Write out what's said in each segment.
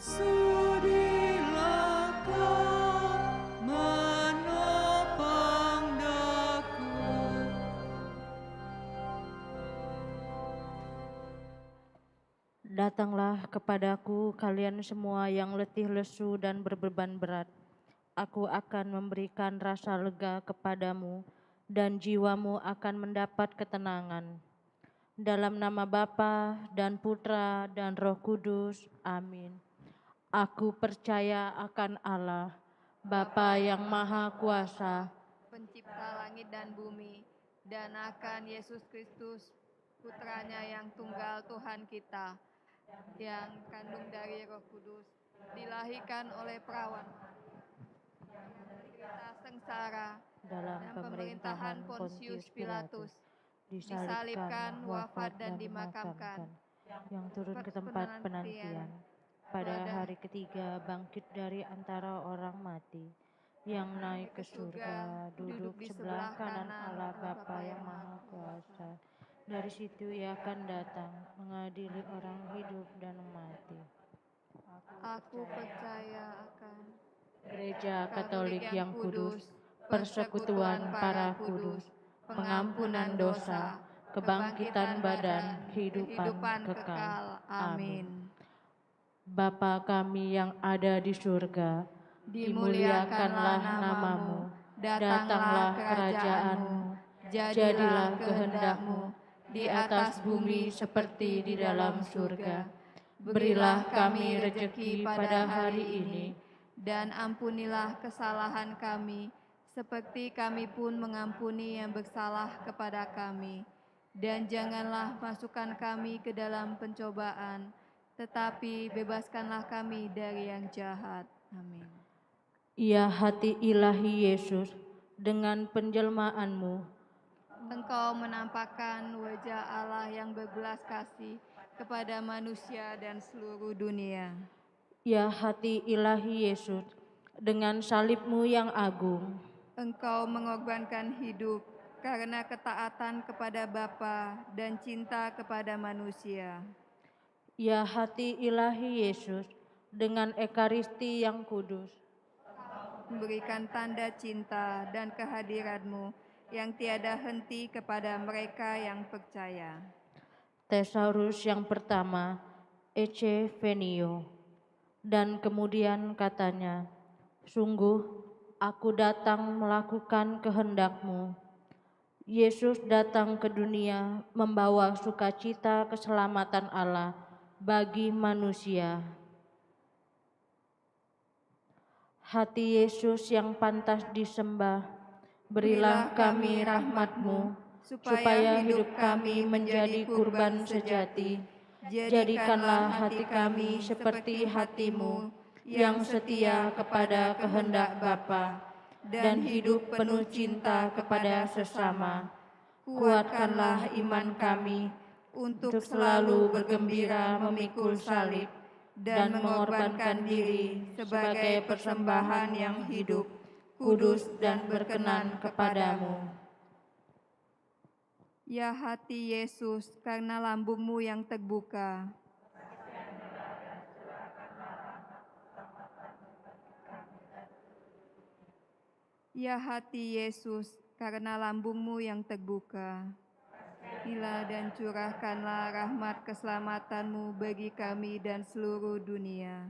Sudilah Kau menopang daku. Datanglah kepadaku kalian semua yang letih lesu dan berbeban berat. Aku akan memberikan rasa lega kepadamu dan jiwamu akan mendapat ketenangan. Dalam nama Bapa dan Putra dan Roh Kudus. Amin. Aku percaya akan Allah, Bapa yang Maha Kuasa, Pencipta langit dan bumi, dan akan Yesus Kristus, putranya yang tunggal Tuhan kita, yang kandung dari Roh Kudus, dilahirkan oleh perawan, menderita sengsara dalam dan pemerintahan Pontius Pilatus, disalibkan, wafat dan dimakamkan, yang turun ke tempat penantian. Pada hari ketiga bangkit dari antara orang mati, yang naik ke surga, duduk di sebelah kanan Allah Bapa yang Maha Kuasa. Dari situ ia akan datang mengadili orang hidup dan mati. Aku percaya akan Gereja Katolik yang kudus, persekutuan para kudus, pengampunan dosa, kebangkitan badan, kehidupan kekal. Amin. Bapa kami yang ada di surga, dimuliakanlah namamu, datanglah kerajaanmu, jadilah kehendakmu di atas bumi seperti di dalam surga. Berilah kami rejeki pada hari ini, dan ampunilah kesalahan kami, seperti kami pun mengampuni yang bersalah kepada kami. Dan janganlah masukkan kami ke dalam pencobaan, tetapi bebaskanlah kami dari yang jahat. Amin. Ya hati ilahi Yesus, dengan penjelmaanmu, Engkau menampakkan wajah Allah yang berbelas kasih kepada manusia dan seluruh dunia. ya hati ilahi Yesus, dengan salibmu yang agung, Engkau mengorbankan hidup karena ketaatan kepada Bapa dan cinta kepada manusia. ya hati ilahi Yesus, dengan ekaristi yang kudus, Memberikan tanda cinta dan kehadiran-Mu yang tiada henti kepada mereka yang percaya. Tesaurus yang pertama, Ecce Venio. Dan kemudian katanya, sungguh aku datang melakukan kehendak-Mu. Yesus datang ke dunia membawa sukacita keselamatan Allah bagi manusia. Hati Yesus yang pantas disembah, berilah kami rahmat-Mu, supaya hidup kami menjadi kurban sejati. Jadikanlah hati kami seperti hati-Mu, yang setia kepada kehendak Bapa, dan hidup penuh cinta kepada sesama. Kuatkanlah iman kami untuk selalu bergembira memikul salib dan mengorbankan diri sebagai persembahan yang hidup, kudus dan berkenan kepadamu. Ya hati Yesus, karena lambung-Mu yang terbuka, ya hati Yesus, karena lambung-Mu yang terbuka, bila dan curahkanlah rahmat keselamatan-Mu bagi kami dan seluruh dunia.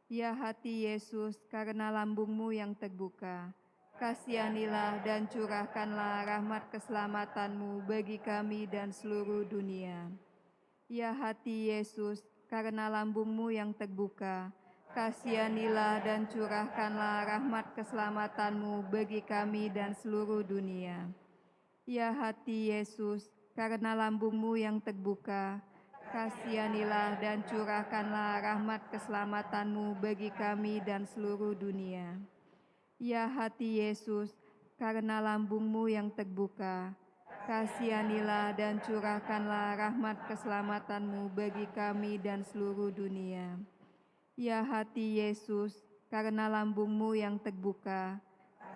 Ya hati Yesus, karena lambung-Mu yang terbuka, kasihanilah dan curahkanlah rahmat keselamatan-Mu bagi kami dan seluruh dunia. Ya hati Yesus, karena lambung-Mu yang terbuka, kasihanilah dan curahkanlah rahmat keselamatan-Mu bagi kami dan seluruh dunia. Ya hati Yesus, karena lambung-Mu yang terbuka, kasihanilah dan curahkanlah rahmat keselamatan-Mu bagi kami dan seluruh dunia. Ya hati Yesus, karena lambung-Mu yang terbuka, kasihanilah dan curahkanlah rahmat keselamatan-Mu bagi kami dan seluruh dunia. Ya hati Yesus, karena lambung-Mu yang terbuka,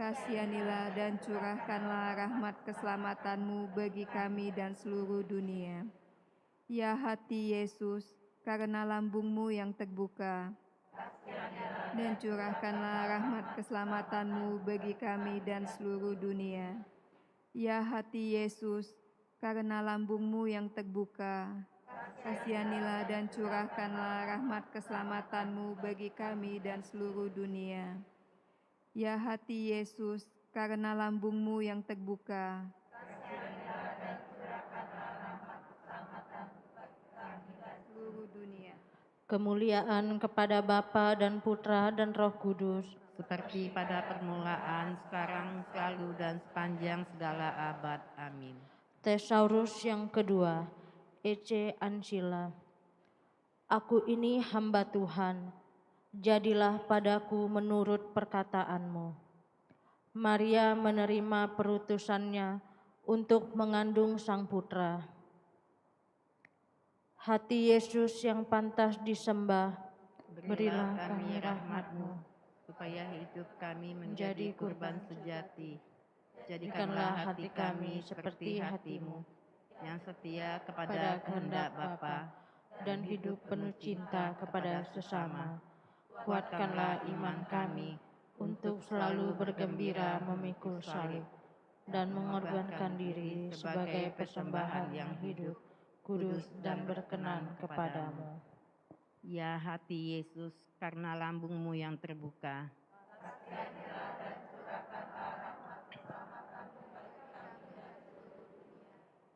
kasihanilah dan curahkanlah rahmat keselamatan-Mu bagi kami dan seluruh dunia. Ya hati Yesus, karena lambung-Mu yang terbuka, dan curahkanlah rahmat keselamatan-Mu bagi kami dan seluruh dunia. Ya hati Yesus, karena lambung-Mu yang terbuka, kasihanilah dan curahkanlah rahmat keselamatan-Mu bagi kami dan seluruh dunia. Ya hati Yesus, karena lambung-Mu yang terbuka, seluruh dunia. Kemuliaan kepada Bapa dan Putra dan Roh Kudus, seperti pada permulaan, sekarang, selalu, dan sepanjang segala abad. Amin. Thesaurus yang kedua, Ecce Ancilla. Aku ini hamba Tuhan, jadilah padaku menurut perkataanmu. Maria menerima perutusannya untuk mengandung sang putra. Hati Yesus yang pantas disembah, berilah kami rahmat-Mu, supaya hidup kami menjadi kurban sejati. Jadikanlah hati kami seperti hati-Mu, yang setia kepada kehendak Bapa dan hidup penuh cinta kepada sesama. Kuatkanlah iman kami untuk selalu bergembira memikul salib dan mengorbankan diri sebagai persembahan yang hidup, kudus dan berkenan kepadamu. Ya hati Yesus, karena lambung-Mu yang terbuka,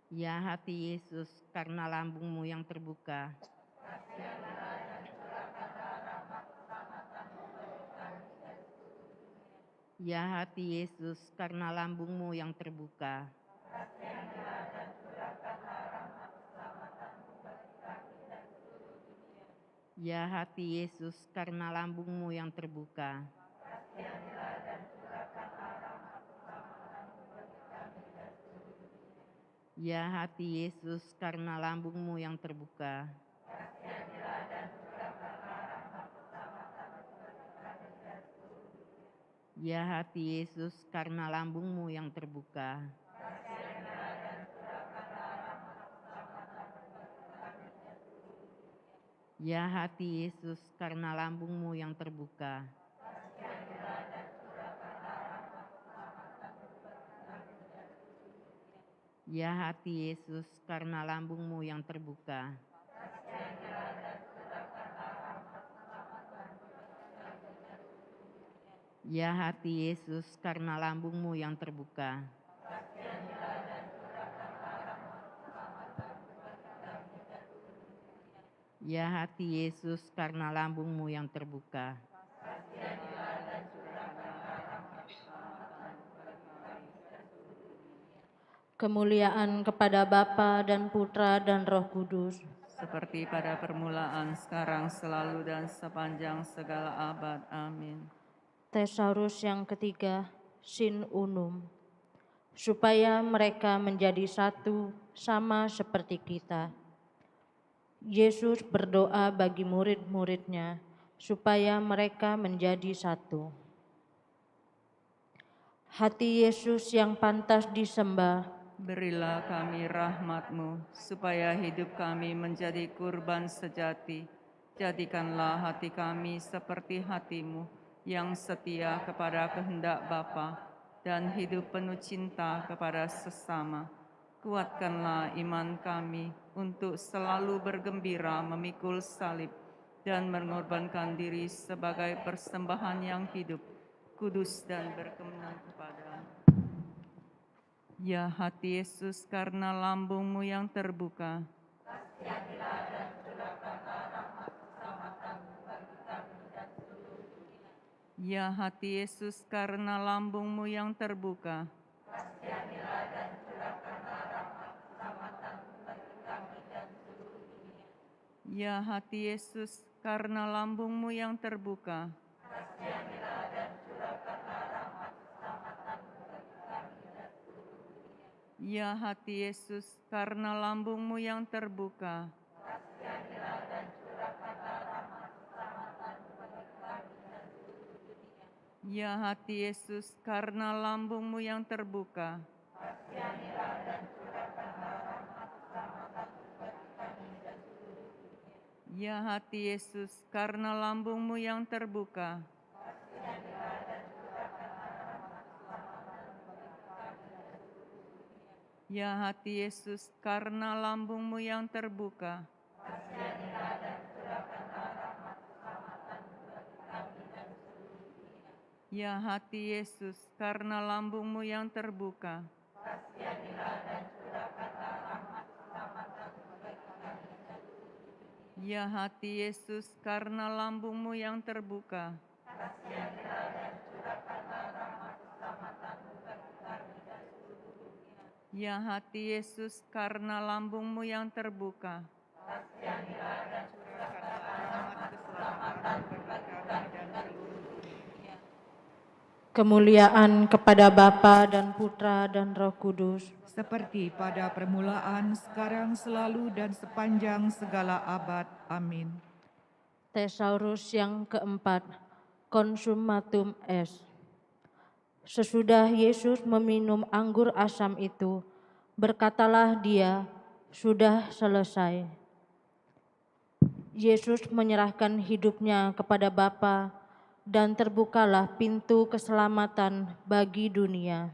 ya hati Yesus, karena lambung-Mu yang terbuka, ya hati Yesus, karena lambung-Mu yang terbuka, ya hati Yesus, karena lambung-Mu yang terbuka, ya hati Yesus, karena lambung-Mu yang terbuka, ya hati Yesus, karena lambung-Mu yang terbuka, ya hati Yesus, karena lambung-Mu yang terbuka, ya hati Yesus, karena lambung-Mu yang terbuka, ya hati Yesus, karena lambung-Mu yang terbuka, ya hati Yesus, karena lambung-Mu yang terbuka, Kemuliaan kepada Bapa dan Putra dan Roh Kudus, seperti pada permulaan, sekarang, selalu, dan sepanjang segala abad. Amin. Thesaurus yang ketiga, Sin Unum. Supaya mereka menjadi satu sama seperti kita. Yesus berdoa bagi murid-muridnya supaya mereka menjadi satu. Hati Yesus yang pantas disembah, Berilah kami rahmat-Mu, supaya hidup kami menjadi kurban sejati. Jadikanlah hati kami seperti hati-Mu, yang setia kepada kehendak Bapa dan hidup penuh cinta kepada sesama. Kuatkanlah iman kami untuk selalu bergembira memikul salib dan mengorbankan diri sebagai persembahan yang hidup, kudus dan berkenan kepadamu. Ya hati Yesus, karena lambung-Mu yang terbuka, ya hati Yesus, karena lambung-Mu yang terbuka, ya hati Yesus, karena lambung-Mu yang terbuka, ya hati Yesus, karena lambung-Mu yang terbuka, ya hati Yesus, karena lambung-Mu yang terbuka, Ya hati Yesus, karena lambungmu yang terbuka. Ya hati Yesus, karena lambungmu yang terbuka. Ya hati Yesus, karena lambungmu yang terbuka. Ya hati Yesus, karena lambungmu yang terbuka. Ya hati Yesus, karena lambungmu yang terbuka. Kemuliaan kepada Bapa dan Putra dan Roh Kudus, seperti pada permulaan, sekarang, selalu, dan sepanjang segala abad. Amin. Thesaurus yang keempat, Consumatum est. Sesudah Yesus meminum anggur asam itu, berkatalah dia, sudah selesai. Yesus menyerahkan hidupnya kepada Bapa dan terbukalah pintu keselamatan bagi dunia.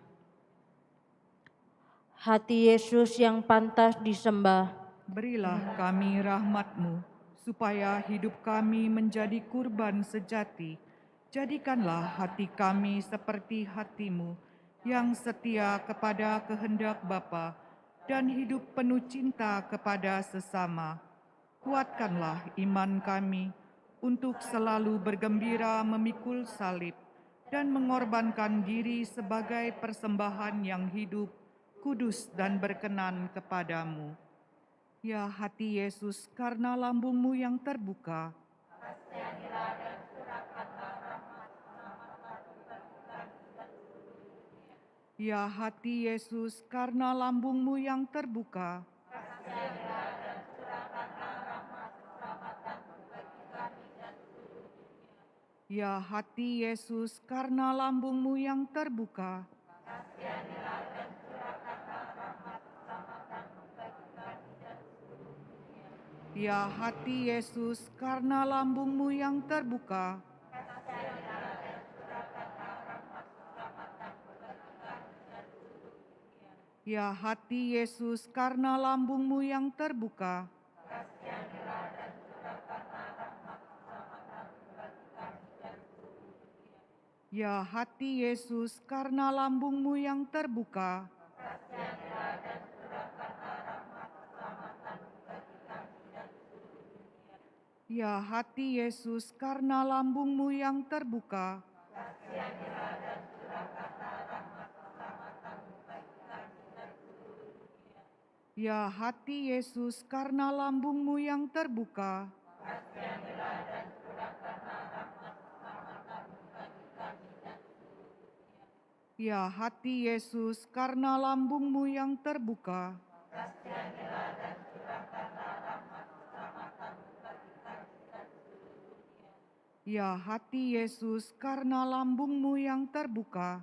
Hati Yesus yang pantas disembah, Berilah kami rahmat-Mu, supaya hidup kami menjadi kurban sejati. Jadikanlah hati kami seperti hati-Mu, yang setia kepada kehendak Bapa, dan hidup penuh cinta kepada sesama. Kuatkanlah iman kami untuk selalu bergembira memikul salib dan mengorbankan diri sebagai persembahan yang hidup, kudus, dan berkenan kepadamu. Ya hati Yesus, karena lambungmu yang terbuka, ya hati Yesus, karena lambungmu yang terbuka, ya hati Yesus, karena lambungmu yang terbuka, ya hati Yesus, karena lambungmu yang terbuka, ya hati Yesus, karena lambungmu yang terbuka, ya hati Yesus, karena lambungmu yang terbuka, ya hati Yesus, karena lambungmu yang terbuka, ya hati Yesus, karena lambungmu yang terbuka, ya hati Yesus, karena lambungmu yang terbuka, ya hati Yesus, karena lambungmu yang terbuka,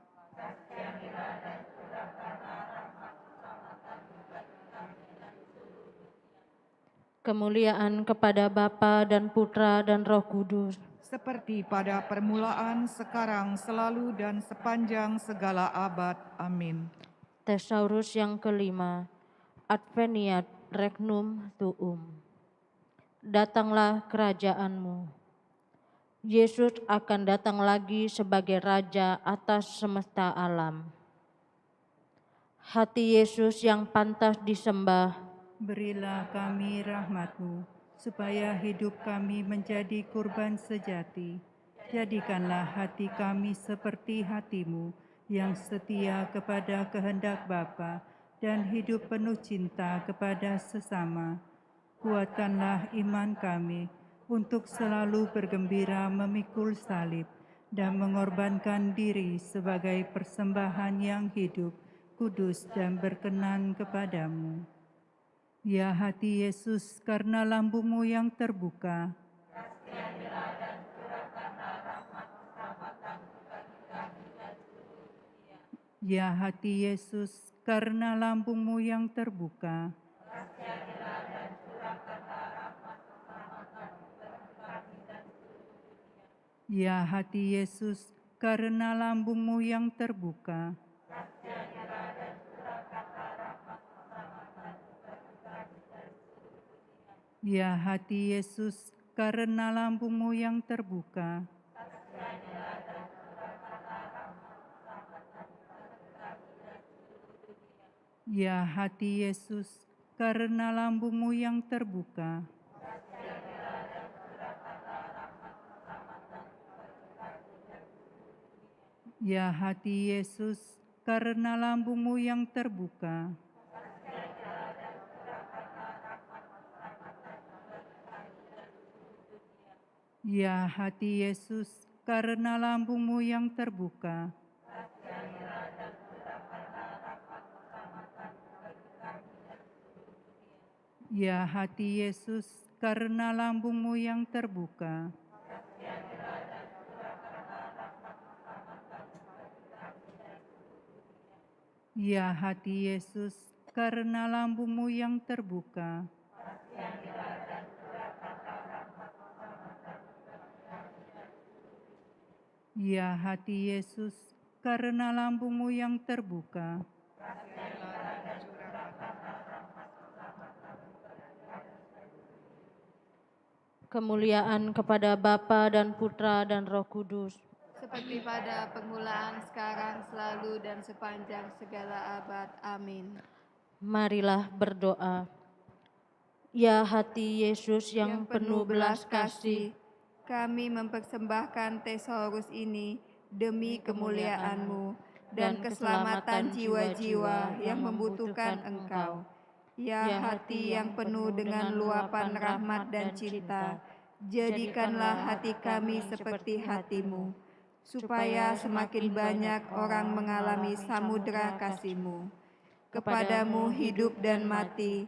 kemuliaan kepada Bapa dan Putra dan Roh Kudus, seperti pada permulaan, sekarang, selalu, dan sepanjang segala abad. Amin. Thesaurus yang kelima, Adveniat regnum tuum. Datanglah kerajaanmu. Yesus akan datang lagi sebagai Raja atas semesta alam. Hati Yesus yang pantas disembah, berilah kami rahmat-Mu, supaya hidup kami menjadi kurban sejati. Jadikanlah hati kami seperti hati-Mu, yang setia kepada kehendak Bapa dan hidup penuh cinta kepada sesama. Kuatkanlah iman kami untuk selalu bergembira memikul salib dan mengorbankan diri sebagai persembahan yang hidup, kudus, dan berkenan kepadamu. Ya hati Yesus, karena lambungmu yang terbuka, ya hati Yesus, karena lambungmu yang terbuka, Ya hati Yesus, karena lambungmu yang terbuka. Ya hati Yesus, karena lambungmu yang terbuka. Ya hati Yesus, karena lambungmu yang terbuka. Ya hati Yesus, karena lambungmu yang terbuka. Ya hati Yesus, karena lambungmu yang terbuka. Ya hati Yesus, karena lambungmu yang terbuka. Ya hati Yesus, karena lambungmu yang terbuka. Ya hati Yesus, karena lambungmu yang terbuka. Kemuliaan kepada Bapa dan Putra dan Roh Kudus. seperti pada permulaan, sekarang, selalu, dan sepanjang segala abad. Amin. Marilah berdoa. Ya hati Yesus yang penuh belas kasih, kami mempersembahkan tesaurus ini demi kemuliaan-Mu dan keselamatan jiwa-jiwa yang membutuhkan Engkau. Ya hati yang penuh dengan luapan rahmat dan cinta, jadikanlah hati kami seperti hati-Mu, supaya semakin banyak orang mengalami samudera kasih-Mu. Kepadamu hidup dan mati,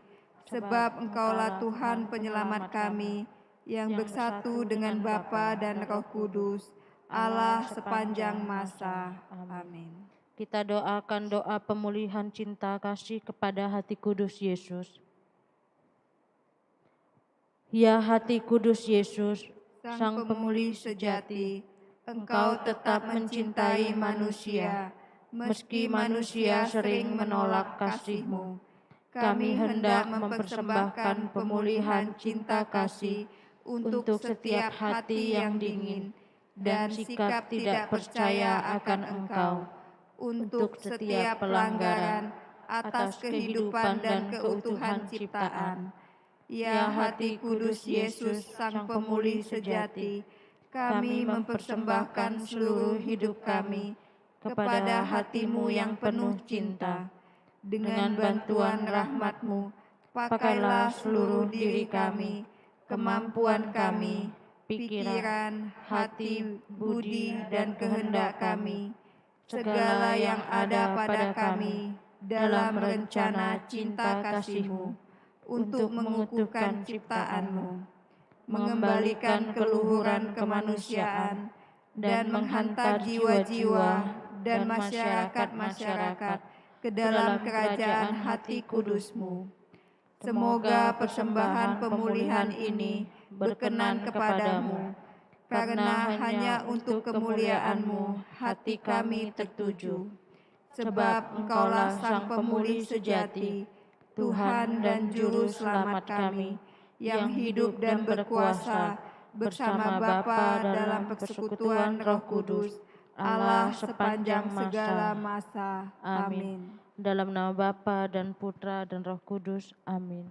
sebab Engkaulah Tuhan penyelamat kami, yang bersatu dengan Bapa dan Roh Kudus, Allah sepanjang masa. Amin. kita doakan doa pemulihan cinta kasih kepada hati kudus Yesus. Ya hati kudus Yesus, Sang Pemulih sejati, Engkau tetap mencintai manusia, meski manusia sering menolak kasih-Mu. Kami hendak mempersembahkan pemulihan cinta kasih untuk setiap hati yang dingin dan sikap tidak percaya akan Engkau, untuk setiap pelanggaran atas kehidupan dan keutuhan ciptaan. Ya hati kudus Yesus, Sang Pemulih sejati, kami mempersembahkan seluruh hidup kami kepada hati-Mu yang penuh cinta. Dengan bantuan rahmat-Mu, pakailah seluruh diri kami, kemampuan kami, pikiran, hati, budi, dan kehendak kami, segala yang ada pada kami dalam rencana cinta kasih-Mu, untuk mengukuhkan ciptaan-Mu, mengembalikan keluhuran kemanusiaan, dan menghantar jiwa-jiwa dan masyarakat-masyarakat ke dalam kerajaan hati kudus-Mu. Semoga persembahan pemulihan ini berkenan kepadamu, karena hanya untuk kemuliaan-Mu hati kami tertuju. Sebab Engkaulah Sang Pemulih sejati, Tuhan dan Juru Selamat kami, yang hidup dan berkuasa bersama Bapa dalam persekutuan Roh Kudus, Allah sepanjang segala masa. Amin. Dalam nama Bapa dan Putra dan Roh Kudus. Amin.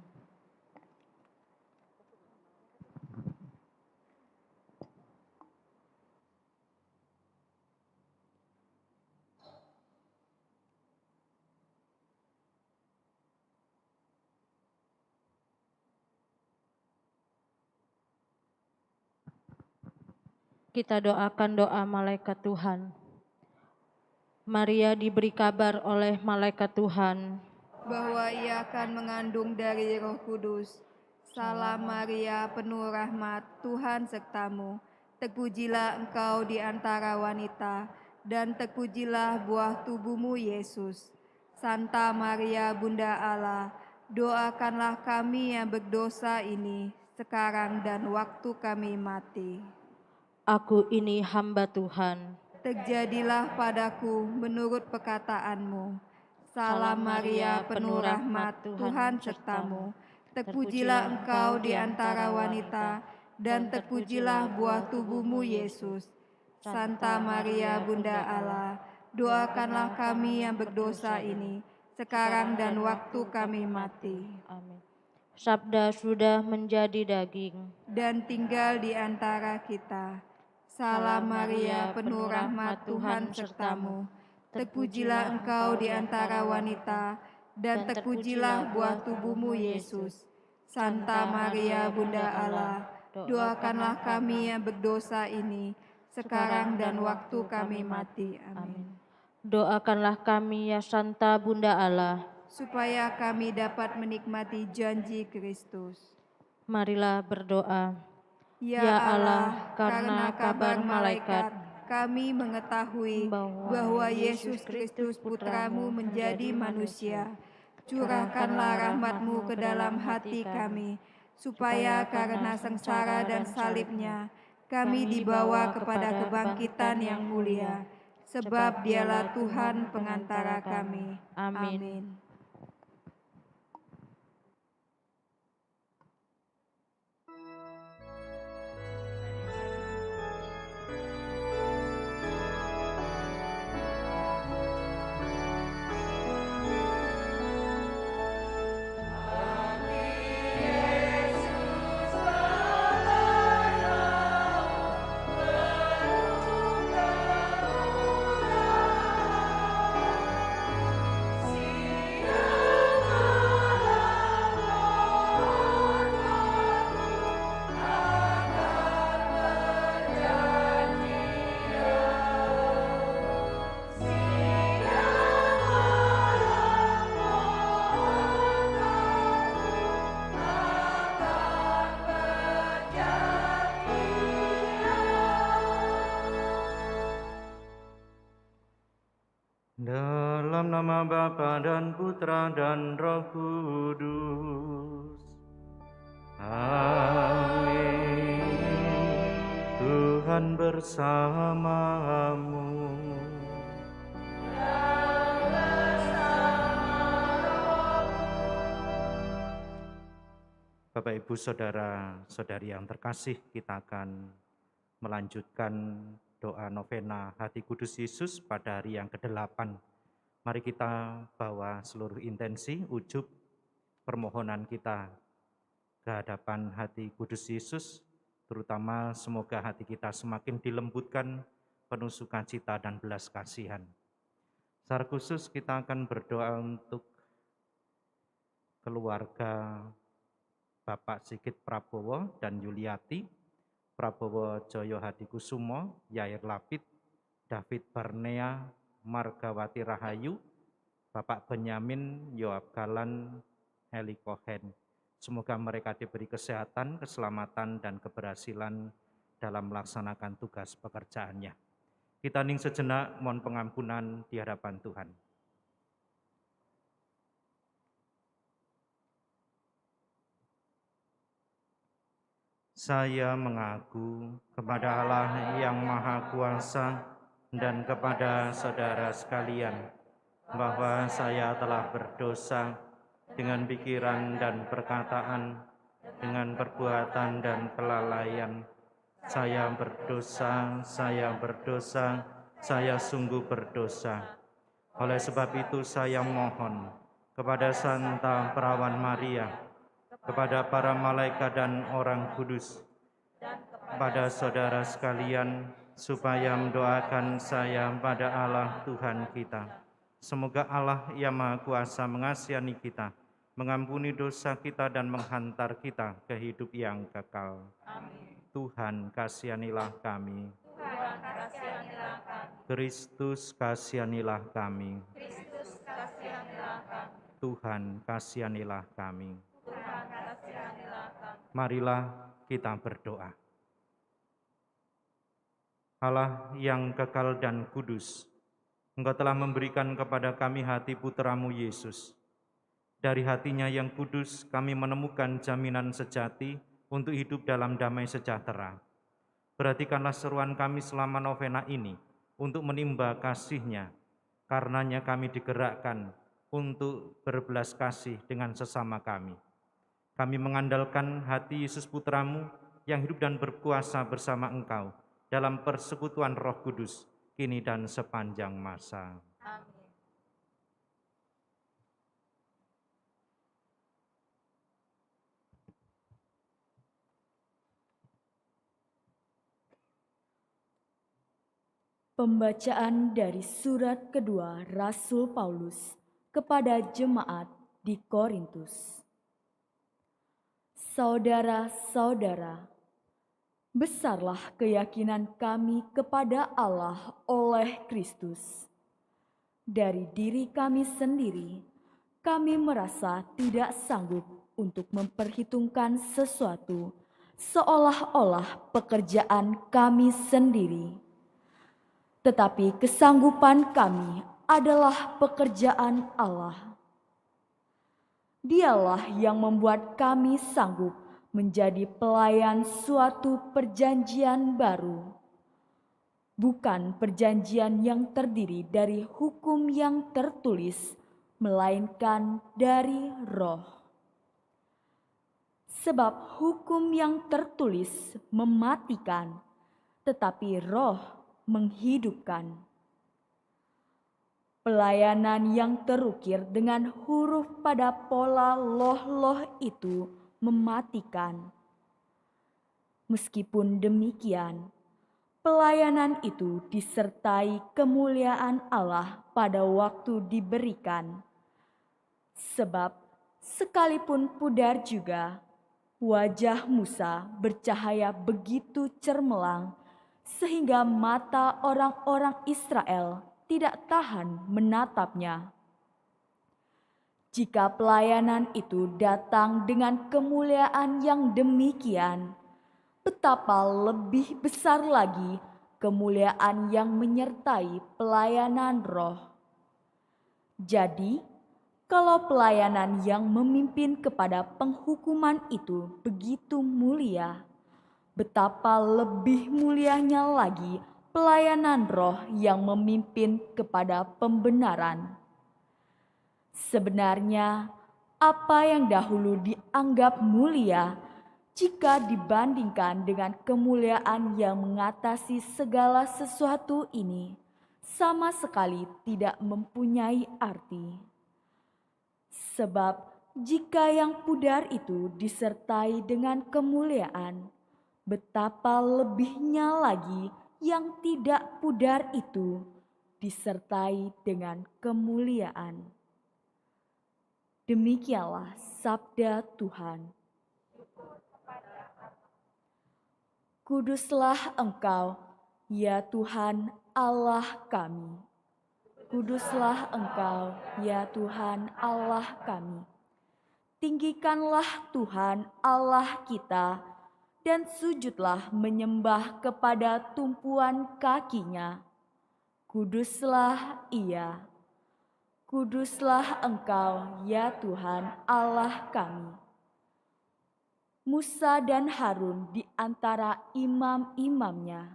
Kita doakan doa malaikat Tuhan. Maria diberi kabar oleh malaikat Tuhan bahwa ia akan mengandung dari Roh Kudus. Salam Maria, penuh rahmat, Tuhan sertamu. Terpujilah engkau di antara wanita, dan terpujilah buah tubuhmu, Yesus. Santa Maria, Bunda Allah, doakanlah kami yang berdosa ini, sekarang dan waktu kami mati. Aku ini hamba Tuhan. Terjadilah padaku menurut perkataanmu. Salam Maria, penuh rahmat, Tuhan sertamu. Terpujilah engkau di antara wanita, dan terpujilah buah tubuhmu, Yesus. Santa Maria, Bunda Allah, doakanlah kami yang berdosa ini, sekarang dan waktu kami mati. Amin. Sabda sudah menjadi daging Dan tinggal di antara kita. Salam Maria, penuh rahmat, Tuhan sertamu. Terpujilah engkau di antara wanita, dan terpujilah buah tubuhmu, Yesus. Santa Maria, Bunda Allah, doakanlah kami yang berdosa ini, sekarang dan waktu kami mati. Amin. Doakanlah kami ya Santa Bunda Allah. Supaya kami dapat menikmati janji Kristus. Marilah berdoa. Ya Allah, karena kabar malaikat, kami mengetahui bahwa Yesus Kristus Putramu menjadi manusia. Curahkanlah rahmat-Mu ke dalam hati kami, supaya karena sengsara dan salibnya, kami dibawa kepada kebangkitan yang mulia. Sebab Dialah Tuhan pengantara kami. Amin. Dalam nama Bapa dan Putra dan Roh Kudus. Amin. Tuhan bersamamu. Bapak, Ibu, Saudara-saudari yang terkasih, kita akan melanjutkan doa novena Hati Kudus Yesus pada hari yang ke-8. Mari kita bawa seluruh intensi, ujub permohonan kita ke hadapan Hati Kudus Yesus, terutama semoga hati kita semakin dilembutkan, penuh sukacita dan belas kasihan. Secara khusus kita akan berdoa untuk keluarga Bapak Sigit Prabowo dan Yuliati, Prabowo Joyo Hadikusumo, Yair Lapid, David Barnea, Margawati Rahayu, Bapak Benyamin, Yoab Galan, Eli Cohen. Semoga mereka diberi kesehatan, keselamatan, dan keberhasilan dalam melaksanakan tugas pekerjaannya. Kita hening sejenak, mohon pengampunan di hadapan Tuhan. Saya mengaku kepada Allah yang Maha Kuasa dan kepada saudara sekalian bahwa saya telah berdosa dengan pikiran dan perkataan, dengan perbuatan dan kelalaian. Saya berdosa, saya sungguh berdosa. Oleh sebab itu saya mohon kepada Santa Perawan Maria, kepada para malaikat dan orang kudus, kepada saudara sekalian, supaya mendoakan saya pada Allah Tuhan kita. Semoga Allah yang Maha Kuasa mengasihi kita, mengampuni dosa kita dan menghantar kita ke hidup yang kekal. Amin. Tuhan kasihanilah kami. Tuhan kasihanilah kami. Kristus kasihanilah kami. Kristus kasihanilah kami. Tuhan kasihanilah kami. Marilah kita berdoa. Allah yang kekal dan kudus, Engkau telah memberikan kepada kami hati Putramu Yesus. Dari hatinya yang kudus kami menemukan jaminan sejati untuk hidup dalam damai sejahtera. Perhatikanlah seruan kami selama novena ini untuk menimba kasih-Nya. Karenanya kami digerakkan untuk berbelas kasih dengan sesama kami. Kami mengandalkan hati Yesus Putramu yang hidup dan berkuasa bersama Engkau dalam persekutuan Roh Kudus, kini dan sepanjang masa. Pembacaan dari surat kedua Rasul Paulus kepada jemaat di Korintus. Saudara-saudara, besarlah keyakinan kami kepada Allah oleh Kristus. Dari diri kami sendiri, kami merasa tidak sanggup untuk memperhitungkan sesuatu seolah-olah pekerjaan kami sendiri. Tetapi kesanggupan kami adalah pekerjaan Allah. Dialah yang membuat kami sanggup menjadi pelayan suatu perjanjian baru, bukan perjanjian yang terdiri dari hukum yang tertulis, melainkan dari Roh. Sebab hukum yang tertulis mematikan, tetapi Roh menghidupkan. Pelayanan yang terukir dengan huruf pada pola loh-loh itu mematikan. Meskipun demikian, pelayanan itu disertai kemuliaan Allah pada waktu diberikan. Sebab sekalipun pudar juga, wajah Musa bercahaya begitu cermelang sehingga mata orang-orang Israel tidak tahan menatapnya. Jika pelayanan itu datang dengan kemuliaan yang demikian, betapa lebih besar lagi kemuliaan yang menyertai pelayanan Roh. Jadi, kalau pelayanan yang memimpin kepada penghukuman itu begitu mulia, betapa lebih mulianya lagi pelayanan Roh yang memimpin kepada pembenaran. Sebenarnya, apa yang dahulu dianggap mulia, jika dibandingkan dengan kemuliaan yang mengatasi segala sesuatu ini, sama sekali tidak mempunyai arti. Sebab, jika yang pudar itu disertai dengan kemuliaan, betapa lebihnya lagi yang tidak pudar itu disertai dengan kemuliaan. Demikianlah sabda Tuhan. Kuduslah Engkau, ya Tuhan Allah kami. Kuduslah Engkau, ya Tuhan Allah kami. Tinggikanlah Tuhan Allah kita, dan sujudlah menyembah kepada tumpuan kakinya. Kuduslah Ia. Kuduslah Engkau, ya Tuhan Allah kami. Musa dan Harun di antara imam-imamnya,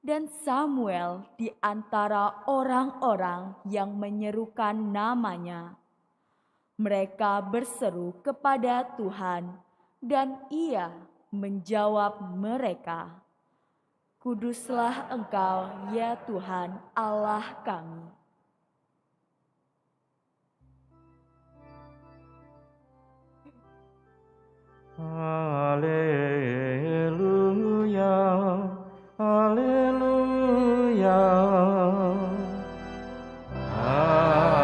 dan Samuel di antara orang-orang yang menyerukan namanya. Mereka berseru kepada Tuhan, dan Ia menjawab mereka, Kuduslah Engkau, ya Tuhan Allah kami. Haleluya, haleluya, haleluya,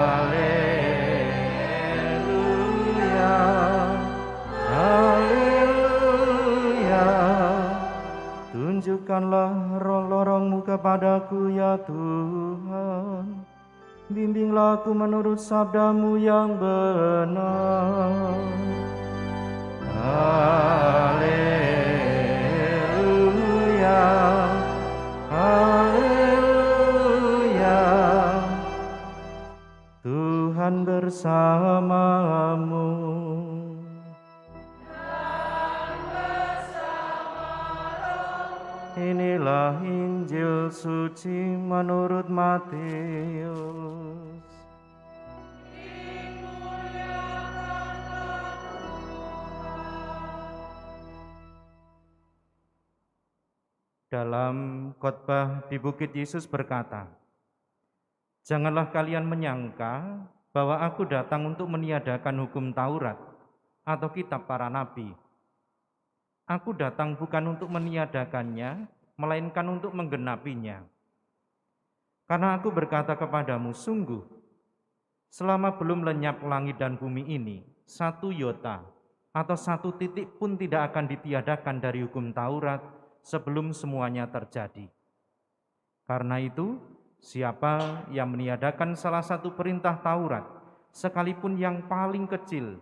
haleluya. Tunjukkanlah lorong-Mu kepadaku ya Tuhan, bimbinglah aku menurut sabda-Mu yang benar. Haleluya, haleluya. Tuhan bersamamu. Inilah Injil suci menurut Matius. Dalam khotbah di bukit Yesus berkata, "Janganlah kalian menyangka bahwa aku datang untuk meniadakan hukum Taurat atau kitab para nabi. Aku datang bukan untuk meniadakannya, melainkan untuk menggenapinya. Karena aku berkata kepadamu, sungguh, selama belum lenyap langit dan bumi ini, satu iota atau satu titik pun tidak akan ditiadakan dari hukum Taurat sebelum semuanya terjadi. Karena itu, siapa yang meniadakan salah satu perintah Taurat, sekalipun yang paling kecil,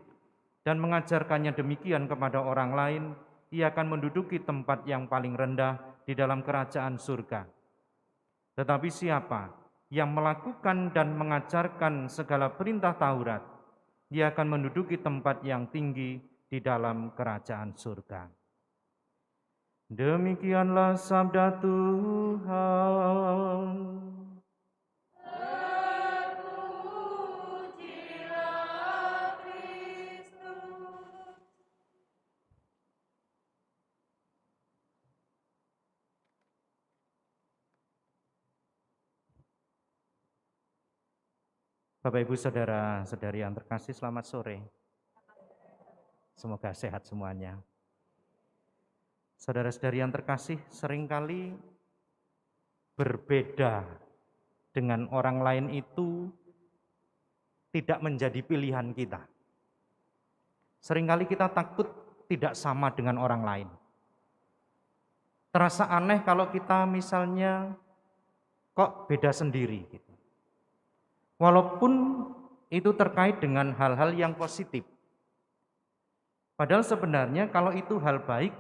dan mengajarkannya demikian kepada orang lain, ia akan menduduki tempat yang paling rendah di dalam kerajaan surga. Tetapi siapa yang melakukan dan mengajarkan segala perintah Taurat, ia akan menduduki tempat yang tinggi di dalam kerajaan surga." Demikianlah sabda Tuhan. Bapak Ibu Saudara-saudari yang terkasih, selamat sore. Semoga sehat semuanya. Saudara-saudari yang terkasih, seringkali berbeda dengan orang lain itu tidak menjadi pilihan kita. Seringkali kita takut tidak sama dengan orang lain. Terasa aneh kalau kita misalnya kok beda sendiri gitu. Walaupun itu terkait dengan hal-hal yang positif. Padahal sebenarnya kalau itu hal baik,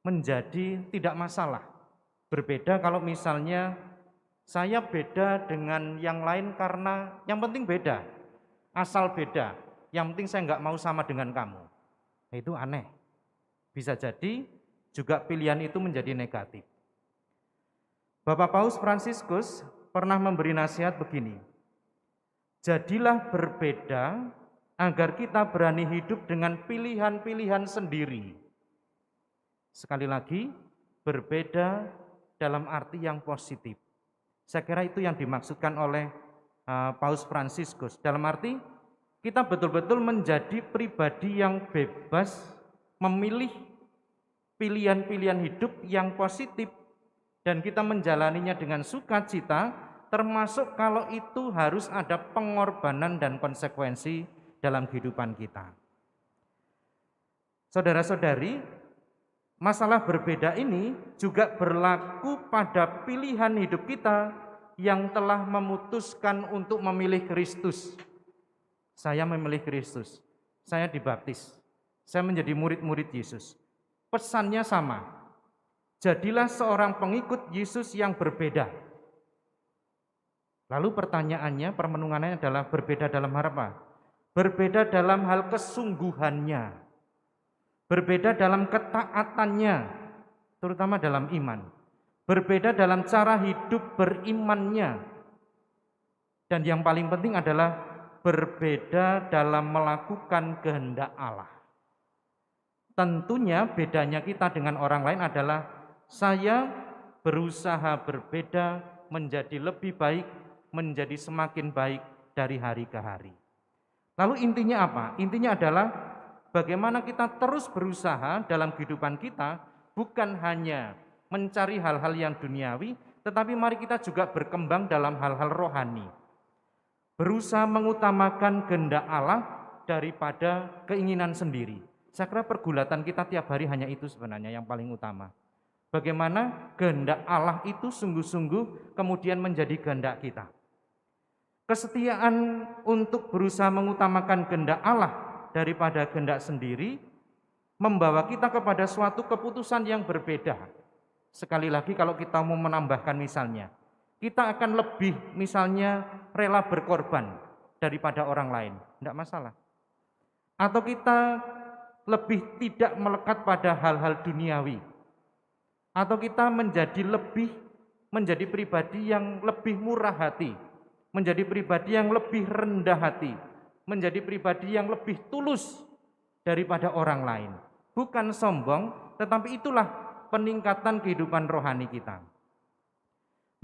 menjadi tidak masalah. Berbeda kalau misalnya saya beda dengan yang lain karena yang penting beda, asal beda, yang penting saya nggak mau sama dengan kamu. Nah, itu aneh. Bisa jadi juga pilihan itu menjadi negatif. Bapak Paus Fransiskus pernah memberi nasihat begini, "Jadilah berbeda agar kita berani hidup dengan pilihan-pilihan sendiri." Sekali lagi, berbeda dalam arti yang positif. Saya kira itu yang dimaksudkan oleh Paus Fransiskus. Dalam arti kita betul-betul menjadi pribadi yang bebas memilih pilihan-pilihan hidup yang positif dan kita menjalaninya dengan sukacita, termasuk kalau itu harus ada pengorbanan dan konsekuensi dalam kehidupan kita. Saudara-saudari, masalah berbeda ini juga berlaku pada pilihan hidup kita yang telah memutuskan untuk memilih Kristus. Saya memilih Kristus, saya dibaptis, saya menjadi murid-murid Yesus. Pesannya sama, jadilah seorang pengikut Yesus yang berbeda. Lalu pertanyaannya, permenungannya adalah berbeda dalam hal apa? Berbeda dalam hal kesungguhannya, berbeda dalam ketaatannya, terutama dalam iman, berbeda dalam cara hidup berimannya, dan yang paling penting adalah berbeda dalam melakukan kehendak Allah. Tentunya bedanya kita dengan orang lain adalah saya berusaha berbeda menjadi lebih baik, menjadi semakin baik dari hari ke hari. Lalu intinya apa? Intinya adalah bagaimana kita terus berusaha dalam kehidupan kita, bukan hanya mencari hal-hal yang duniawi, tetapi mari kita juga berkembang dalam hal-hal rohani. Berusaha mengutamakan kehendak Allah daripada keinginan sendiri. Saya kira pergulatan kita tiap hari hanya itu sebenarnya yang paling utama. Bagaimana kehendak Allah itu sungguh-sungguh kemudian menjadi kehendak kita. Kesetiaan untuk berusaha mengutamakan kehendak Allah daripada kehendak sendiri membawa kita kepada suatu keputusan yang berbeda. Sekali lagi kalau kita mau menambahkan misalnya, kita akan lebih misalnya rela berkorban daripada orang lain, tidak masalah. Atau kita lebih tidak melekat pada hal-hal duniawi. Atau kita menjadi pribadi yang lebih murah hati, menjadi pribadi yang lebih rendah hati, menjadi pribadi yang lebih tulus daripada orang lain. Bukan sombong, tetapi itulah peningkatan kehidupan rohani kita.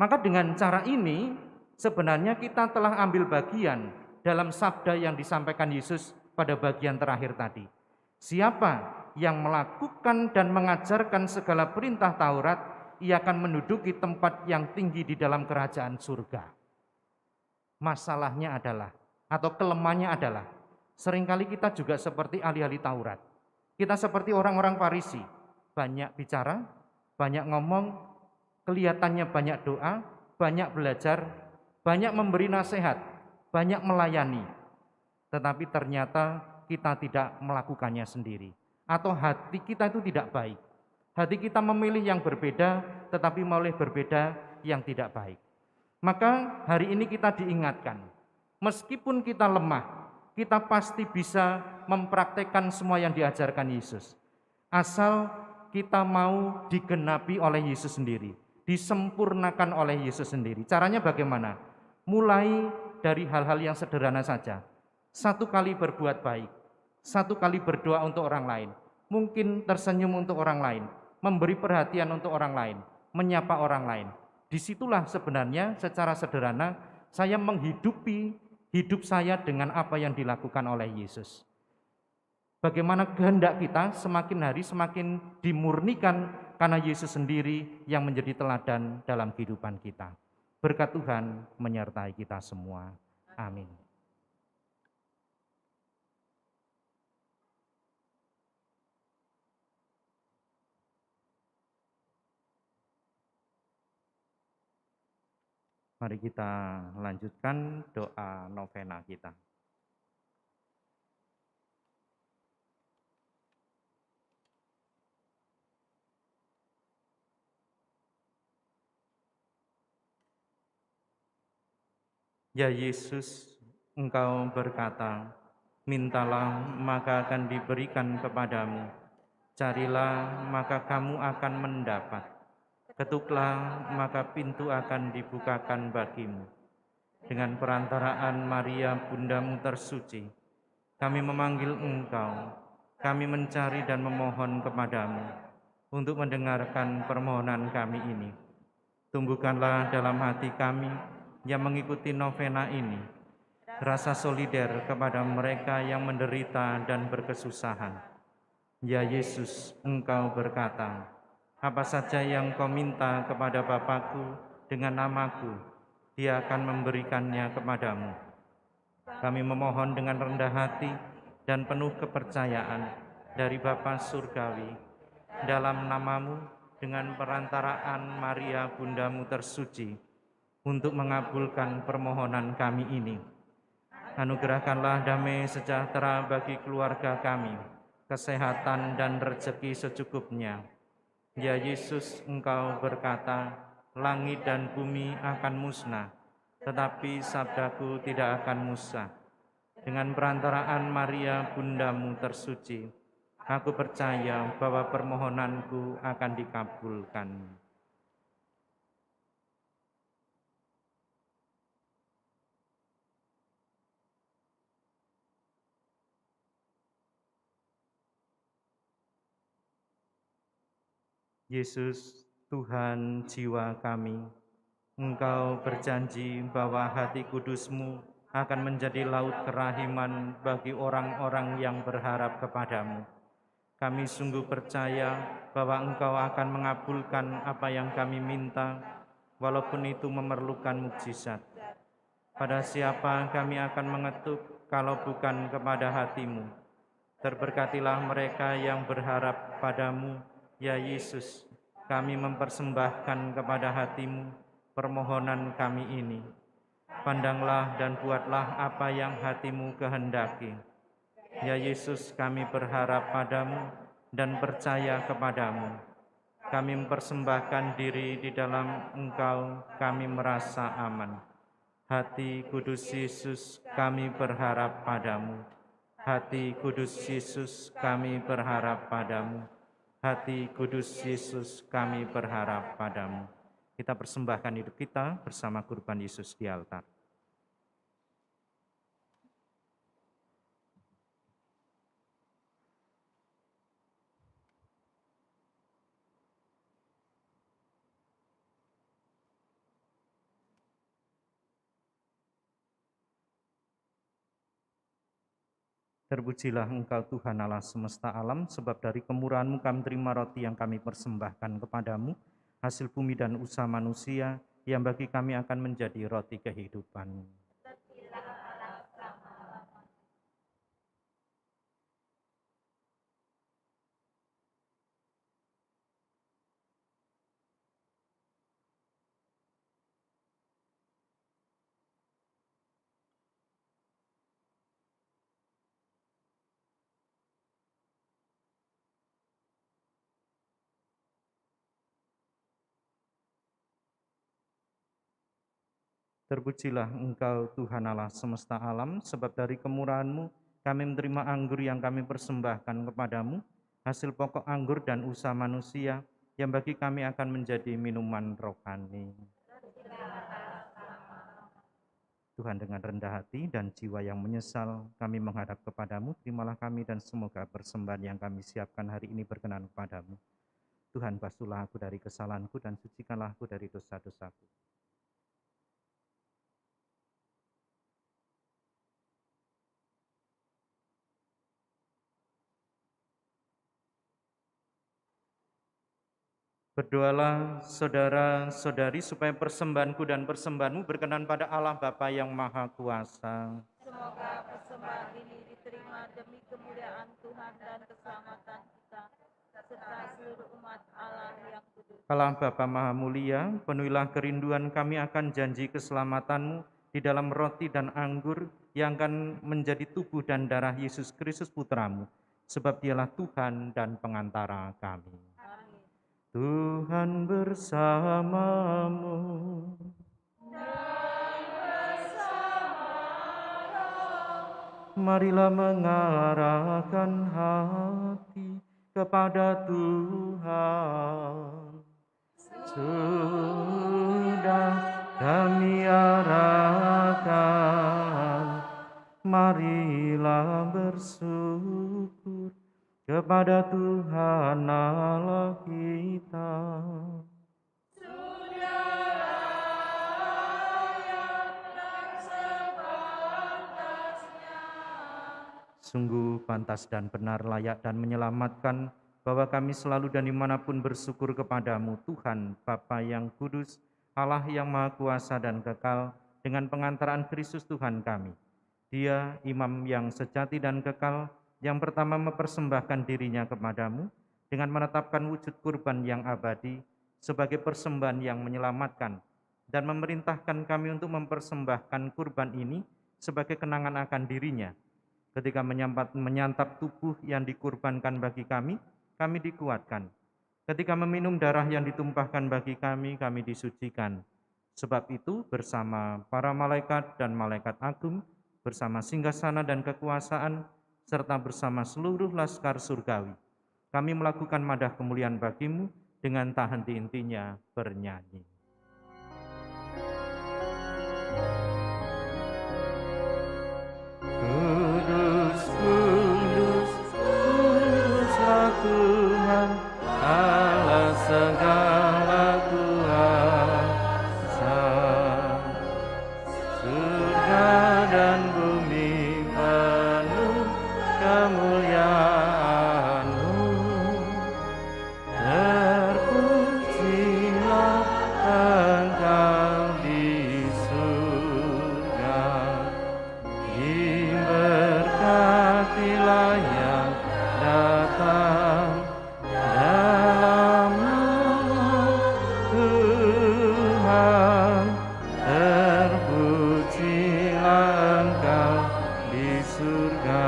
Maka dengan cara ini sebenarnya kita telah ambil bagian dalam sabda yang disampaikan Yesus pada bagian terakhir tadi. Siapa yang melakukan dan mengajarkan segala perintah Taurat, ia akan menduduki tempat yang tinggi di dalam kerajaan surga. Masalahnya adalah, atau kelemahannya adalah, seringkali kita juga seperti ahli-ahli Taurat. Kita seperti orang-orang Farisi, banyak bicara, banyak ngomong, kelihatannya banyak doa, banyak belajar, banyak memberi nasihat, banyak melayani. Tetapi ternyata kita tidak melakukannya sendiri. Atau hati kita itu tidak baik. Hati kita memilih yang berbeda, tetapi memilih berbeda yang tidak baik. Maka hari ini kita diingatkan, meskipun kita lemah, kita pasti bisa mempraktekkan semua yang diajarkan Yesus. Asal kita mau digenapi oleh Yesus sendiri, disempurnakan oleh Yesus sendiri. Caranya bagaimana? Mulai dari hal-hal yang sederhana saja. Satu kali berbuat baik, satu kali berdoa untuk orang lain, mungkin tersenyum untuk orang lain, memberi perhatian untuk orang lain, menyapa orang lain. Disitulah sebenarnya secara sederhana saya menghidupi hidup saya dengan apa yang dilakukan oleh Yesus. Bagaimana kehendak kita semakin hari semakin dimurnikan karena Yesus sendiri yang menjadi teladan dalam kehidupan kita. Berkat Tuhan menyertai kita semua. Amin. Mari kita lanjutkan doa novena kita. Ya Yesus, Engkau berkata, mintalah maka akan diberikan kepadamu, carilah maka kamu akan mendapat, ketuklah maka pintu akan dibukakan bagimu. Dengan perantaraan Maria Bundamu tersuci, kami memanggil Engkau, kami mencari dan memohon kepadamu untuk mendengarkan permohonan kami ini. Tumbuhkanlah dalam hati kami yang mengikuti novena ini rasa solider kepada mereka yang menderita dan berkesusahan. Ya Yesus, Engkau berkata, apa saja yang kau minta kepada Bapa-Ku dengan namaku, Dia akan memberikannya kepadamu. Kami memohon dengan rendah hati dan penuh kepercayaan dari Bapa Surgawi, dalam namamu dengan perantaraan Maria Bundamu tersuci, untuk mengabulkan permohonan kami ini. Anugerahkanlah damai sejahtera bagi keluarga kami, kesehatan dan rezeki secukupnya. Ya Yesus, Engkau berkata, langit dan bumi akan musnah, tetapi sabdaku tidak akan musnah. Dengan perantaraan Maria Bundamu tersuci, aku percaya bahwa permohonanku akan dikabulkan. Yesus, Tuhan jiwa kami, Engkau berjanji bahwa hati kudus-Mu akan menjadi laut kerahiman bagi orang-orang yang berharap kepadamu. Kami sungguh percaya bahwa Engkau akan mengabulkan apa yang kami minta, walaupun itu memerlukan mukjizat. Pada siapa kami akan mengetuk kalau bukan kepada hati-Mu? Terberkatilah mereka yang berharap padamu, ya Yesus. Kami mempersembahkan kepada hati-Mu permohonan kami ini. Pandanglah dan buatlah apa yang hati-Mu kehendaki. Ya Yesus, kami berharap padamu dan percaya kepadamu. Kami mempersembahkan diri di dalam Engkau, kami merasa aman. Hati Kudus Yesus, kami berharap padamu. Hati Kudus Yesus, kami berharap padamu. hati kudus Yesus, kami berharap padamu. Kita persembahkan hidup kita bersama kurban Yesus di altar. Terpujilah Engkau Tuhan Allah semesta alam, sebab dari kemurahan-Mu kami terima roti yang kami persembahkan kepadamu, hasil bumi dan usaha manusia, yang bagi kami akan menjadi roti kehidupan. Terpujilah Engkau Tuhan Allah semesta alam, sebab dari kemurahan-Mu kami menerima anggur yang kami persembahkan kepadamu, hasil pokok anggur dan usaha manusia, yang bagi kami akan menjadi minuman rohani. Tuhan, dengan rendah hati dan jiwa yang menyesal, kami menghadap kepadamu. Terimalah kami dan semoga persembahan yang kami siapkan hari ini berkenan kepadamu. Tuhan, basuhlah aku dari kesalahanku dan sucikanlah aku dari dosa-dosaku. Berdoalah saudara-saudari supaya persembahanku dan persembahanmu berkenan pada Allah Bapa yang Maha Kuasa. Semoga persembahan ini diterima demi kemuliaan Tuhan dan keselamatan kita, serta seluruh umat Allah yang kudus. Allah Bapa Maha Mulia, penuhilah kerinduan kami akan janji keselamatan-Mu di dalam roti dan anggur yang akan menjadi tubuh dan darah Yesus Kristus Putra-Mu, sebab Dialah Tuhan dan pengantara kami. Tuhan bersamamu. Marilah mengarahkan hati kepada Tuhan. Sudah kami arahkan, marilah bersyukur kepada Tuhan Allah kita. Sungguh pantas dan benar, layak dan menyelamatkan, bahwa kami selalu dan dimanapun bersyukur kepadamu, Tuhan, Bapa yang kudus, Allah yang Maha Kuasa dan kekal, dengan pengantaran Kristus Tuhan kami. Dia imam yang sejati dan kekal, yang pertama mempersembahkan dirinya kepadamu, dengan menetapkan wujud kurban yang abadi, sebagai persembahan yang menyelamatkan, dan memerintahkan kami untuk mempersembahkan kurban ini sebagai kenangan akan dirinya. Ketika menyantap tubuh yang dikurbankan bagi kami dikuatkan. Ketika meminum darah yang ditumpahkan bagi kami disucikan. Sebab itu bersama para malaikat dan malaikat agung, bersama singgasana dan kekuasaan, serta bersama seluruh laskar surgawi, kami melakukan madah kemuliaan bagimu dengan tak henti-hentinya bernyanyi. Kudus, kudus, kuduslah Tuhan, Allah segala kuasa. Surga dan bumi penuh kemuliaan-Mu. Terpujilah Engkau di surga. Diberkatilah yang datang dalam nama Tuhan. Terpujilah Engkau di surga.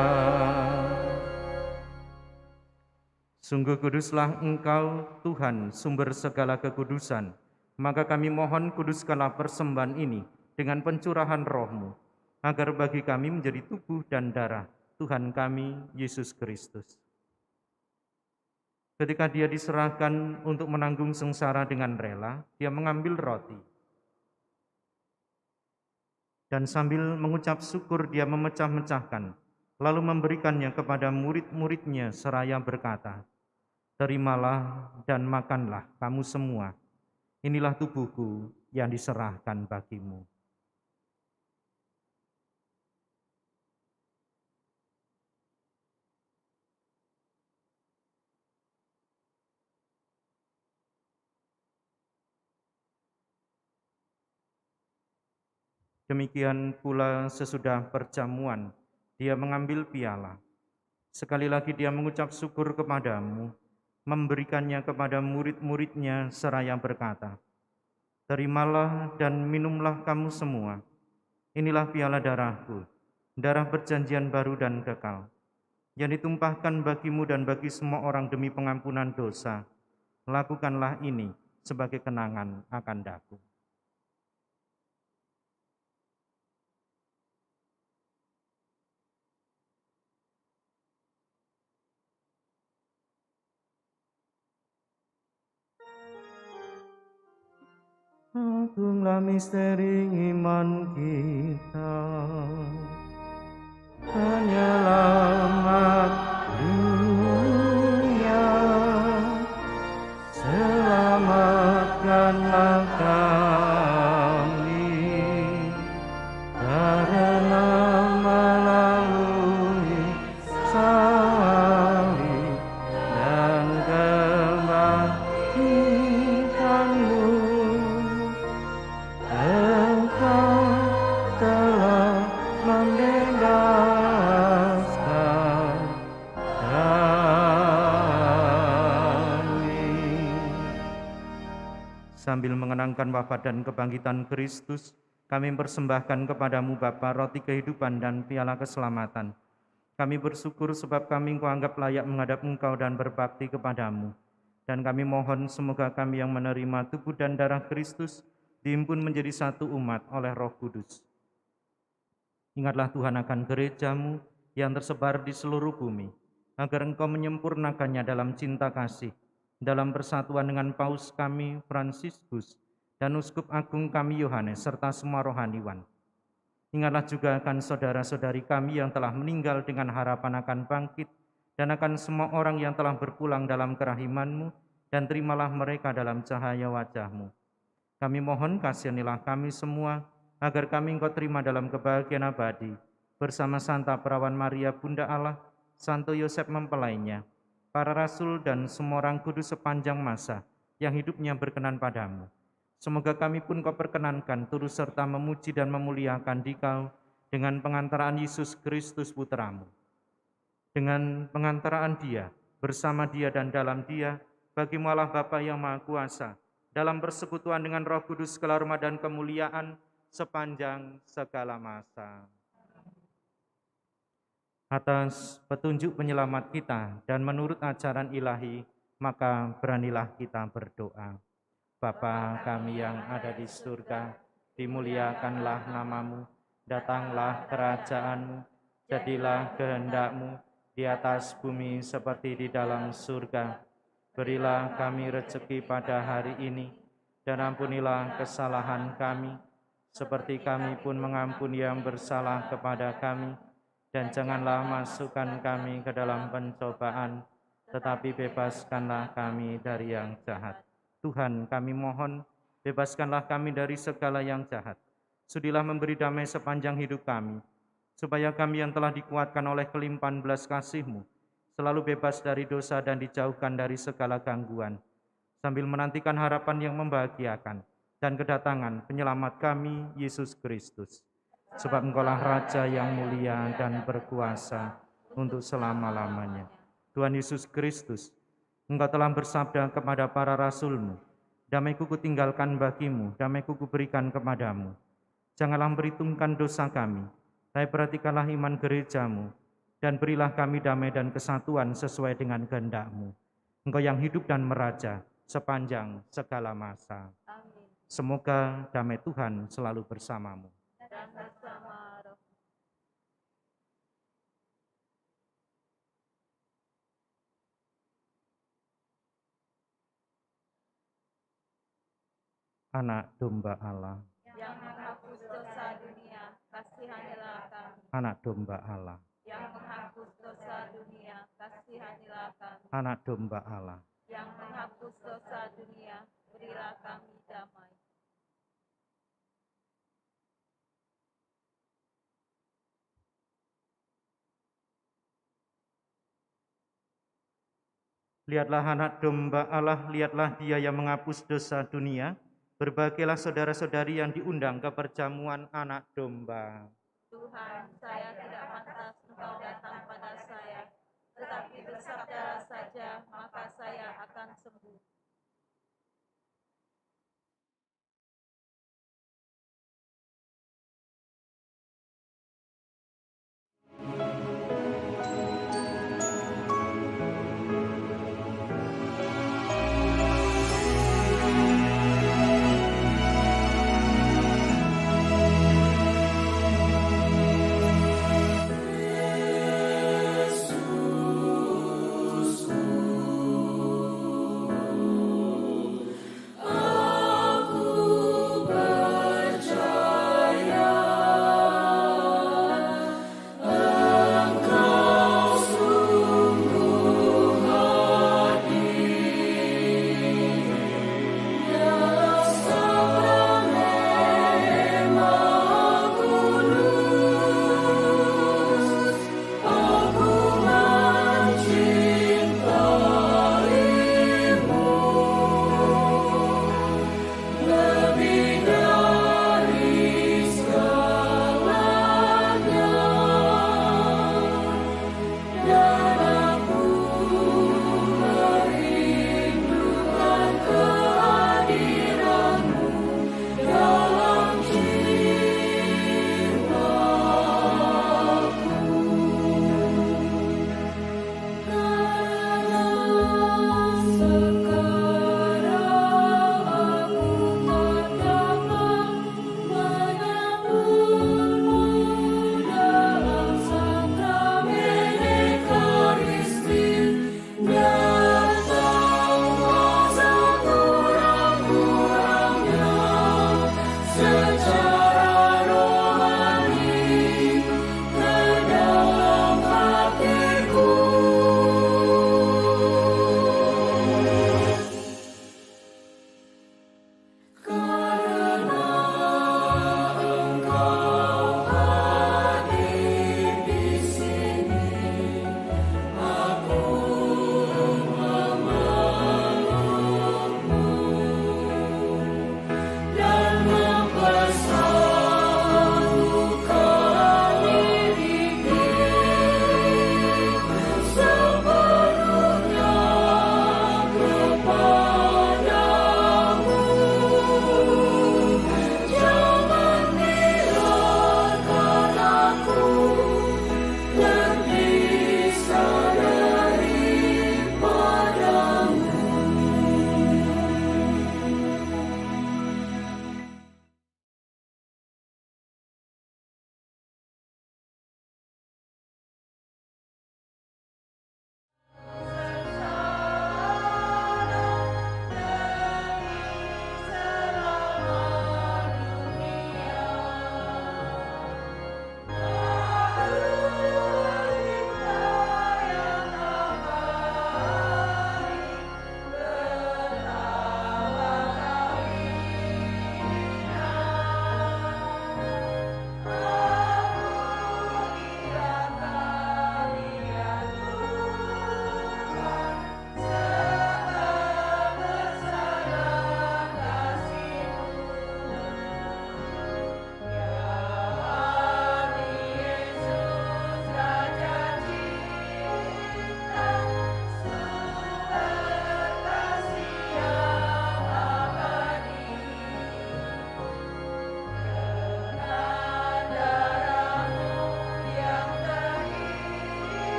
Sungguh kuduslah Engkau, Tuhan, sumber segala kekudusan. Maka kami mohon, kuduskanlah persembahan ini dengan pencurahan Roh-Mu, agar bagi kami menjadi tubuh dan darah Tuhan kami, Yesus Kristus. Ketika dia diserahkan untuk menanggung sengsara dengan rela, dia mengambil roti. Dan sambil mengucap syukur dia memecah-mecahkan, lalu memberikannya kepada murid-muridnya seraya berkata, "Terimalah dan makanlah kamu semua. Inilah tubuhku yang diserahkan bagimu." Demikian pula sesudah perjamuan, dia mengambil piala. Sekali lagi dia mengucap syukur kepadamu, memberikannya kepada murid-muridnya seraya berkata, "Terimalah dan minumlah kamu semua. Inilah piala darahku, darah perjanjian baru dan kekal, yang ditumpahkan bagimu dan bagi semua orang demi pengampunan dosa. Lakukanlah ini sebagai kenangan akan daku." Agunglah misteri iman kita, penyelamat dunia, selamatkanlah kami, karena melalui salib dan kebangkitan-Mu, Engkau telah membebaskan kami. Sambil mengenangkan wafat dan kebangkitan Kristus, kami persembahkan kepadamu Bapa roti kehidupan dan piala keselamatan. Kami bersyukur sebab kami Engkau anggap layak menghadap Engkau dan berbakti kepadamu. Dan kami mohon semoga kami yang menerima tubuh dan darah Kristus dihimpun menjadi satu umat oleh Roh Kudus. Ingatlah Tuhan akan gerejamu yang tersebar di seluruh bumi, agar Engkau menyempurnakannya dalam cinta kasih, dalam persatuan dengan Paus kami Fransiskus dan Uskup Agung kami Yohanes, serta semua rohaniwan. Ingatlah juga akan saudara-saudari kami yang telah meninggal dengan harapan akan bangkit, dan akan semua orang yang telah berpulang dalam kerahiman-Mu, dan terimalah mereka dalam cahaya wajah-Mu. Kami mohon kasihanilah kami semua, agar kami Engkau terima dalam kebahagiaan abadi, bersama Santa Perawan Maria Bunda Allah, Santo Yosef mempelainya, para rasul dan semua orang kudus sepanjang masa yang hidupnya berkenan padamu. Semoga kami pun Kau perkenankan turut serta memuji dan memuliakan Dikau dengan pengantaraan Yesus Kristus Putra-Mu. Dengan pengantaraan Dia, bersama Dia dan dalam Dia, bagi-Mu Allah Bapa yang Maha Kuasa, dalam persekutuan dengan Roh Kudus segala hormat dan kemuliaan sepanjang segala masa. Atas petunjuk penyelamat kita dan menurut ajaran ilahi, maka beranilah kita berdoa. Bapa kami yang ada di surga, dimuliakanlah nama-Mu, datanglah kerajaan-Mu, jadilah kehendak-Mu di atas bumi seperti di dalam surga. Berilah kami rezeki pada hari ini, dan ampunilah kesalahan kami, seperti kami pun mengampuni yang bersalah kepada kami. Dan janganlah masukkan kami ke dalam pencobaan, tetapi bebaskanlah kami dari yang jahat. Tuhan, kami mohon, bebaskanlah kami dari segala yang jahat. Sudilah memberi damai sepanjang hidup kami, supaya kami yang telah dikuatkan oleh kelimpahan belas kasih-Mu, selalu bebas dari dosa dan dijauhkan dari segala gangguan, sambil menantikan harapan yang membahagiakan dan kedatangan penyelamat kami, Yesus Kristus. Sebab Engkaulah Raja yang mulia dan berkuasa untuk selama-lamanya. Tuhan Yesus Kristus, Engkau telah bersabda kepada para rasul-Mu, "Damai-Ku kutinggalkan bagimu, damai-Ku kuberikan kepadamu." Janganlah memperhitungkan dosa kami, tapi perhatikanlah iman gereja-Mu, dan berilah kami damai dan kesatuan sesuai dengan kehendak-Mu. Engkau yang hidup dan meraja sepanjang segala masa. Amin. Semoga damai Tuhan selalu bersamamu. Dan bersama roh. Anak domba Allah, yang menghapus dosa dunia, kasihanilah kami. anak domba Allah, Yang menghapus dosa dunia, kasihanilah kami. anak domba Allah. Yang menghapus dosa dunia, berilah kami damai. Lihatlah anak domba Allah, lihatlah Dia yang menghapus dosa dunia. Berbahagialah saudara-saudari yang diundang ke perjamuan anak domba. Tuhan, saya tidak pantas Engkau datang pada saya, tetapi bersabdalah saja, maka saya akan sembuh.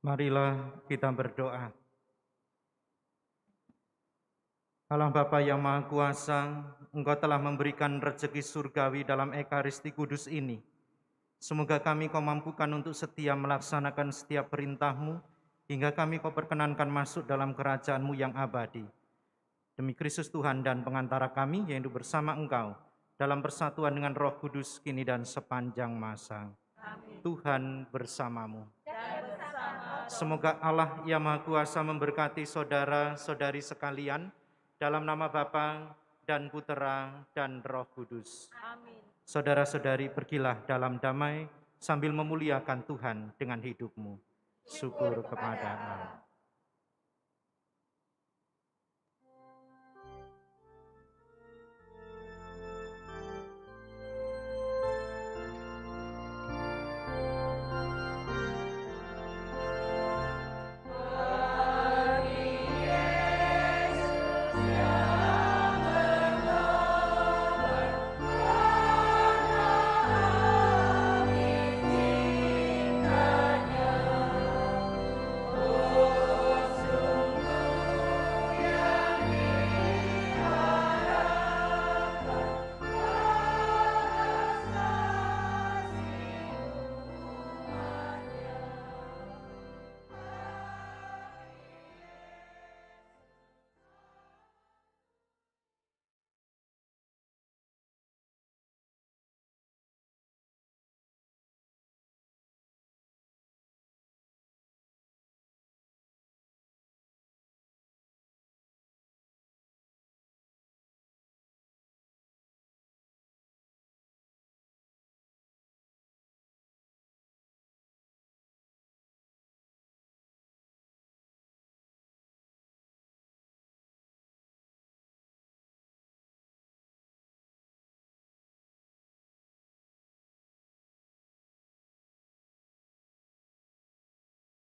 Marilah kita berdoa. Allah Bapa yang Maha Kuasa, Engkau telah memberikan rezeki surgawi dalam Ekaristi Kudus ini. Semoga kami Kau mampukan untuk setia melaksanakan setiap perintah-Mu, hingga kami Kau perkenankan masuk dalam kerajaan-Mu yang abadi. Demi Kristus Tuhan dan pengantara kami yang hidup bersama Engkau, dalam persatuan dengan Roh Kudus, kini dan sepanjang masa. Amin. Tuhan bersamamu. Dan bersama Semoga Allah yang Maha Kuasa memberkati saudara-saudari sekalian, dalam nama Bapa dan Putera dan Roh Kudus. Amin. Saudara-saudari, pergilah dalam damai sambil memuliakan Tuhan dengan hidupmu. Syukur kepada Allah.